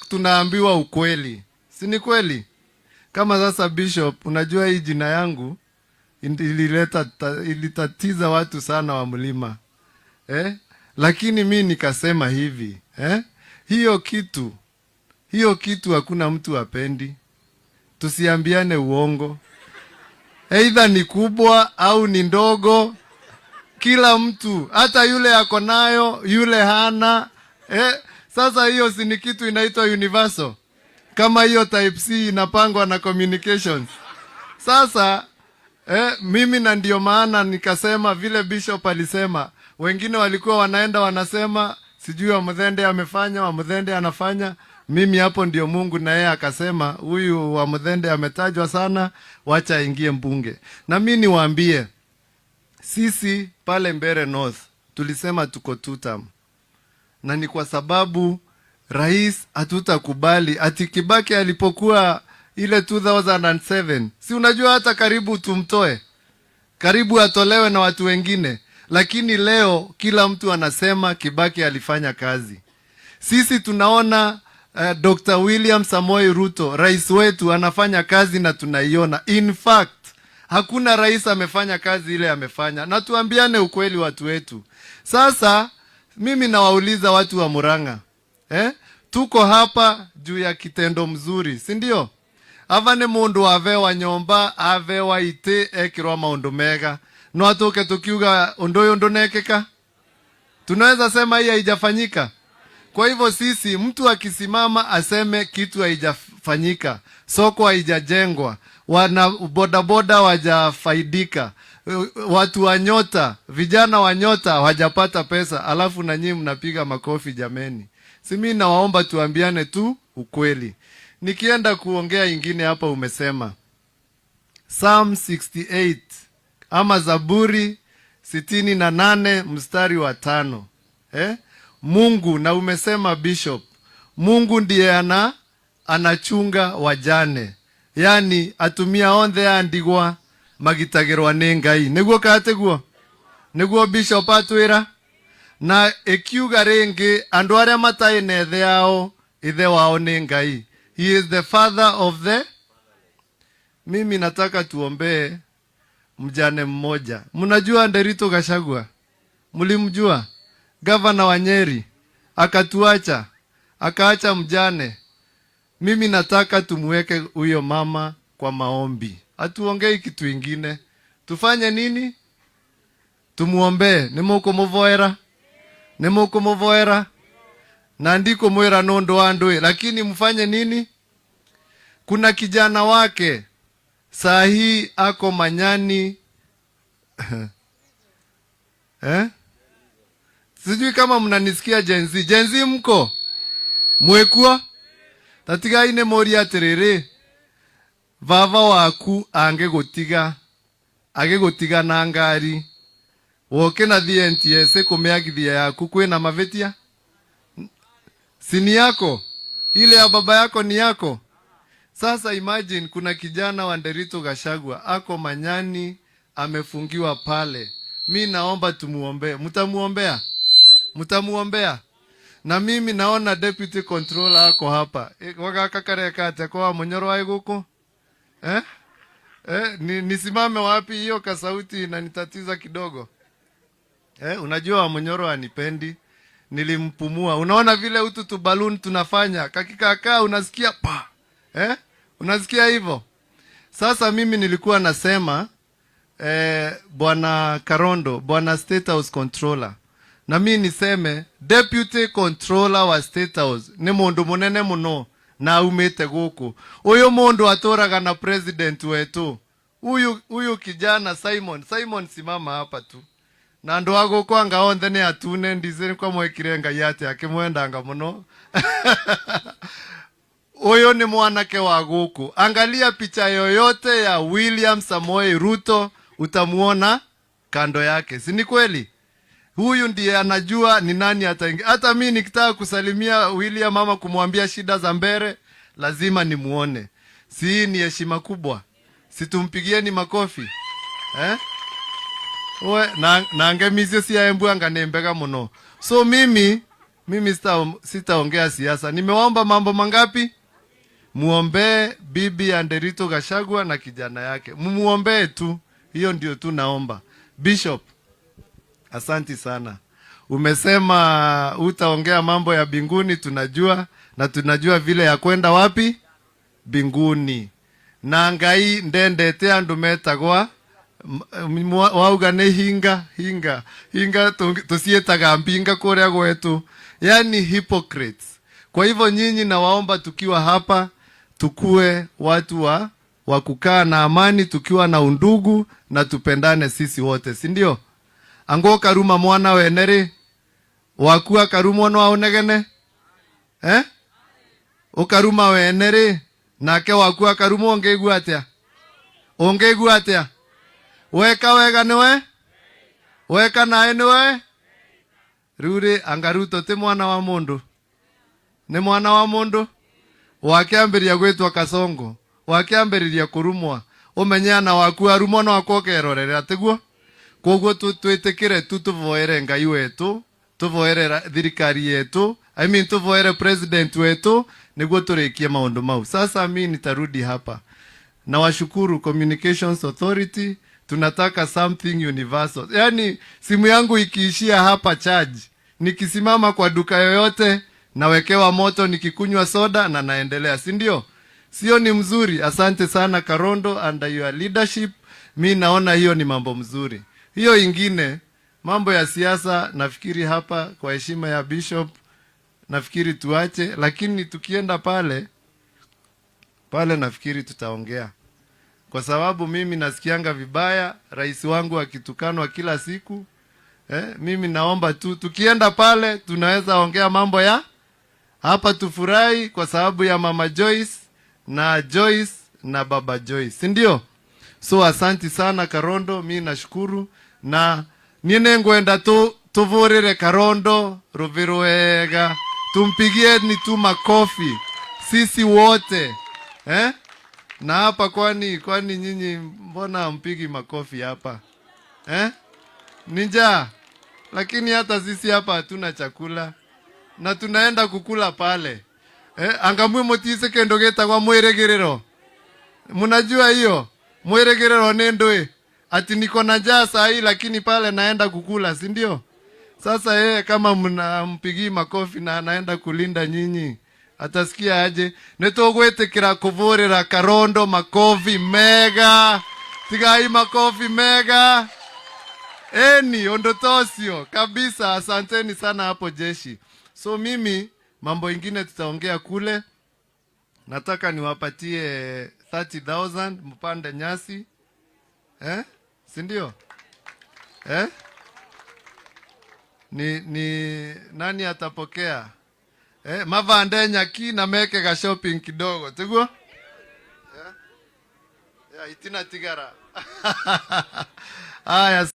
tunaambiwa ukweli. Si ni kweli? Kama sasa Bishop, unajua hii jina yangu ilitatiza watu sana wa mlima. Lakini mi nikasema hivi, hiyo kitu hakuna mtu apendi. Tusiambiane uongo. Either ni kubwa au ni ndogo, kila mtu, hata yule ako nayo, yule hana. Sasa hiyo si ni kitu inaitwa universal. Kama hiyo type C inapangwa na communications. Sasa mimi na ndio maana nikasema vile Bishop alisema, wengine walikuwa wanaenda wanasema sijui wa Muthende amefanya, wa Muthende anafanya. Mimi hapo ndio Mungu na yeye akasema huyu wa Muthende ametajwa sana, wacha aingie mbunge. Na mimi niwaambie, sisi pale Mbeere North tulisema tuko 2 term. Na ni kwa sababu rais hatutakubali ati Kibaki alipokuwa ile 2007, si unajua hata karibu tumtoe, karibu atolewe na watu wengine, lakini leo kila mtu anasema Kibaki alifanya kazi. Sisi tunaona Dr. William Samoei Ruto, rais wetu, anafanya kazi na tunaiona. In fact, hakuna rais amefanya kazi ile amefanya. Na tuambiane ukweli watu wetu. Sasa mimi nawauliza watu wa Murang'a, tuko hapa juu ya kitendo mzuri, si ndio? Avane mundu avewa nyomba, avewa ite ekirwa maundu mega. No atoke tukiuga undoyo ndonekeka? Tunaweza sema hii haijafanyika. Kwa hivyo sisi, mtu akisimama aseme kitu haijafanyika, soko haijajengwa, wana bodaboda wajafaidika, watu wa Nyota, vijana wa Nyota hawajapata pesa, alafu na nyinyi mnapiga makofi jameni. Si mimi nawaomba tuambiane tu ukweli. Nikienda kuongea ingine hapa, umesema Psalm 68 ama Zaburi 68 mstari wa 5. Mungu, na umesema Bishop, Mungu ndiye anachunga wajane. Yani atumia onthe andigwa magitagirwa ni Ngai. Niguo kateguo? Niguo Bishop atwira? Na ekiuga ringi andu aria matai na ethe yao, ithe wao ni Ngai. He is the father of the... Mimi nataka tuombee mjane mmoja. Mnajua Nderitu Gachagua? Mlimjua? Gavana wa Nyeri akatuacha, akaacha mjane. Mimi nataka tumuweke huyo mama kwa maombi. Hatuongei kitu ingine. Tufanye nini? Tumuombe. Nimuko muvoera. Na ndiko mwera nondo andwe. Lakini mfanye nini? Kuna kijana wake saa hii ako Manyani. Sijui kama mnanisikia Gen Z. Gen Z mko? Mwekua? Tatiga ine mori atiriri. Vava waku angegotiga na ngari. Woke na NTSA kumeagithia yaku kwina mavetia? Sini yako? Ile ya baba yako ni yako? Sasa imagine kuna kijana wa Nderitu Gachagua ako Manyani, amefungiwa pale. Mi naomba tumuombe. Mtamuombea? Na mimi naona deputy controller ako hapa. Wakakakareka ate kwa Munyoro wa iguku? Nisimame wapi? Hiyo kasauti inanitatiza kidogo. Unajua Munyoro anipendi. Nilimpumua. Unaona vile utu balloon tunafanya. Kakikakaa unasikia pa. Unasikia hivyo? Sasa mimi nilikuwa nasema Bwana Karondo, Bwana State House Controller. Na mimi niseme Deputy Controller wa State House ni mundu munene muno na umete guku. Uyu mundu atoraga na president wetu. Uyu kijana Simon simama hapa tu. Na ndo ago kwanga onthe ni atune ndizeni kwa mwekirenga yate akimwendanga muno. Uyu ni mwanake wa guku. Angalia picha yoyote ya William Samoei Ruto utamuona kando yake. Si ni kweli? Huyu ndiye anajua ni nani ataingia. Hata mimi nikitaka kusalimia William mama kumwambia shida za Mbeere, lazima nimuone. Si ni heshima kubwa? Situmpigieni makofi? Na angemizio si aembu anganembega muno. So mimi Mimi sitaongea siasa. Nimewaomba mambo mangapi? Muombee bibi Anderito Gachagua na kijana yake. Mumuombee tu. Hiyo ndio tu naomba. Bishop, asanti sana. Umesema utaongea mambo ya binguni, tunajua, na tunajua vile ya kwenda wapi? Binguni. Na ngai ndendete andu metagwa wauga ni hinga tusietaga mbinga kuria gwetu, yani hypocrites. Kwa hivyo nyinyi nawaomba, tukiwa hapa tukue watu wa kukaa na amani, tukiwa na undugu na tupendane sisi wote, si ndio? Ango karuma mwana weneri wakua karuma no aonegene ukaruma weneri nake wakua karuma ongegua atia weka wega niwe weka nae niwe rure angaruto te mwana wa mundu ni mwana wa mundu wakiambiria gwitwa Kasongo, wakiambiriria kurumwa umenyana wakua rumo no akokerorera tiguo. Koguo twitikire tuvoere ngai wetu, tuvoere thirikari yetu, tuvoere president wetu niguo turikie maundu mau. Sasa mimi nitarudi hapa. Na washukuru Communications Authority, tunataka something universal. Yani simu yangu ikiishia hapa charge, nikisimama kwa duka yoyote nawekewa moto, nikikunywa soda na naendelea, si ndio? Sio ni mzuri? Asante sana Karondo, under your leadership. Mi naona hiyo ni mambo mzuri. Hiyo ingine mambo ya siasa nafikiri hapa kwa heshima ya Bishop nafikiri tuache, lakini tukienda pale nafikiri tutaongea. Kwa sababu mimi nasikianga vibaya rais wangu akitukanwa kila siku. Mimi naomba tu tukienda pale tunaweza ongea mambo ya hapa, tufurahi kwa sababu ya Mama Joyce na Baba Joyce, si ndio? So asanti sana Karondo, mimi nashukuru, na nine ngwenda tuvurire Karondo Ruviru wega, tumpigie ni tu makofi sisi wote na hapa. Kwani nyinyi mbona mpigi makofi hapa ninja? Lakini hata sisi hapa hatuna chakula na tunaenda kukula pale angamwe motise kendo getagwa mweregerero. Mnajua hiyo mweregerero nendo ati niko na njaa saa hii, lakini pale naenda kukula, si ndio? Sasa kama mnampigi makofi na anaenda kulinda nyinyi, atasikia aje? Netogwetekera kuvurira Karondo makofi mega, tigai makofi mega ondotosio kabisa. Asanteni sana hapo jeshi. So mimi mambo ingine tutaongea kule. Nataka niwapatie 30,000 mpande nyasi si ndio? Ni nani atapokea? Mavande nyaki na meke ga shopping kidogo tiguo itina tigara. Aya.